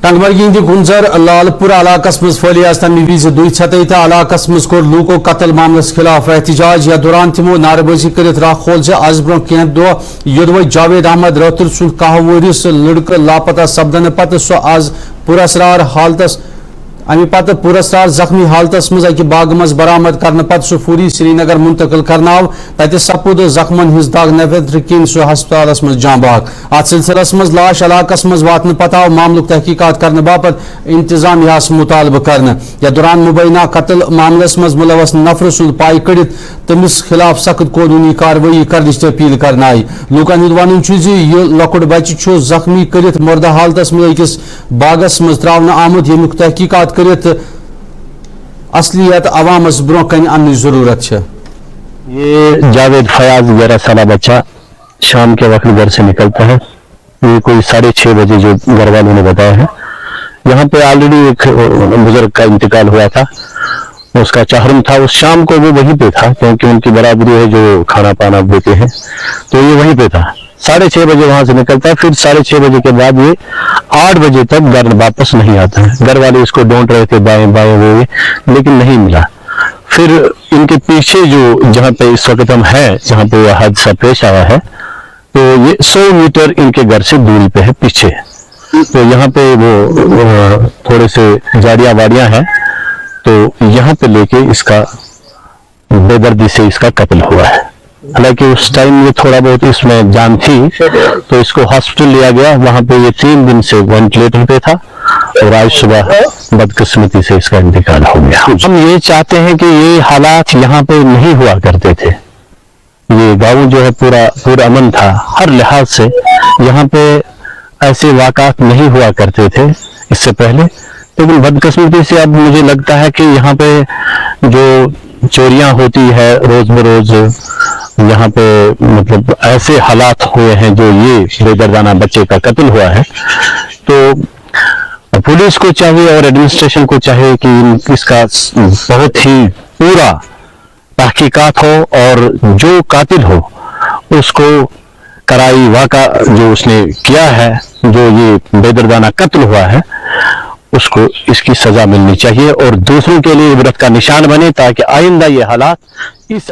टंगमर्गी गुंजर लालपुर इलाकस मज फैले तमी विज दुई छतई तो इलाकस मज कोर लूको कत्ल मामलस खिलाफ एहतजाज या दौरान तमो नारेबाजी कर राखोल आज ब्रो कह दह योदवे जावेद अहमद रतुर सुंद कह वरिस लड़क लापता सपदन पत सो आज पुरसरार हालतस अमि पत पुरसरार जख्मी हालतस मज अकि बाग मज बरामद करने पत सो फूरी श्रीनगर मुंतकिल करनाव तत सपुद जख्मन हिज दाग नफर किन सो हस्पताल मज जां बाग अत सिलसिलस मज लाश इलाकस मज वातन पत आव मामलुक तहकीकात करने बापत इंतजामिया मुतालबह करने या दौरान मुबैना कत्ल मामलस मज मुलवस नफर सुंद पाई कड़ित तमिस खिलाफ सख्त कानूनी कार्रवाई करने अपील करना आई लूकन हुंद वनुन यह लकुट बच्चे जख्मी कर मुर्दा हालतस मज अकिस बागस मज त्रावन आमुत यमुक तहकीकात करित असलियत अवामस ब्रोह कन अन्य जरूरत है। ये जावेद फयाज 11 साल बच्चा शाम के वक्त घर से निकलता है। ये कोई 6:30 बजे जो घर वालों ने बताया है। यहाँ पे ऑलरेडी एक बुजुर्ग का इंतकाल हुआ था, उसका चाहरम था। उस शाम को वो वहीं पे था क्योंकि उनकी बराबरी है जो खाना पाना देते हैं, तो ये वहीं पे था। 6:30 बजे वहां से निकलता है, फिर 6:30 बजे के बाद ये 8 बजे तक घर वापस नहीं आता है। घर वाले इसको ढूंढ रहे थे बाएं बाएं हुए, लेकिन नहीं मिला। फिर इनके पीछे जो जहाँ पे इस वक्त हम हैं, जहाँ पे यह हादसा पेश आया है, तो ये 100 मीटर इनके घर से दूरी पे है पीछे। तो यहाँ पे वो थोड़े से झाड़ियाँ वाड़ियाँ हैं, तो यहाँ पे लेके इसका बेदर्दी से इसका कत्ल हुआ है। हालांकि उस टाइम ये थोड़ा बहुत इसमें जान थी, तो इसको हॉस्पिटल लिया गया। वहां पे ये 3 दिन से वेंटिलेटर पे था और आज सुबह बदकिस्मती से इसका इंतकाल हो गया। हम ये चाहते हैं कि ये हालात यहाँ पे नहीं हुआ करते थे। ये गाँव जो है पूरा अमन था हर लिहाज से। यहाँ पे ऐसे वाक़ात नहीं हुआ करते थे इससे पहले, लेकिन बदकिस्मती से अब मुझे लगता है कि यहाँ पे जो चोरियां होती है रोज बरोज, यहाँ पे मतलब ऐसे हालात हुए हैं जो ये बेदर्दाना बच्चे का कत्ल हुआ है। तो पुलिस को चाहिए और एडमिनिस्ट्रेशन को चाहिए कि इसका बहुत ही पूरा तहकीकात हो और जो कातिल हो उसको कराई वाक़ा जो उसने किया है, जो ये बेदर्दाना कत्ल हुआ है, उसको इसकी सजा मिलनी चाहिए और दूसरों के लिए इबरत का निशान बने, ताकि आइंदा ये हालात इस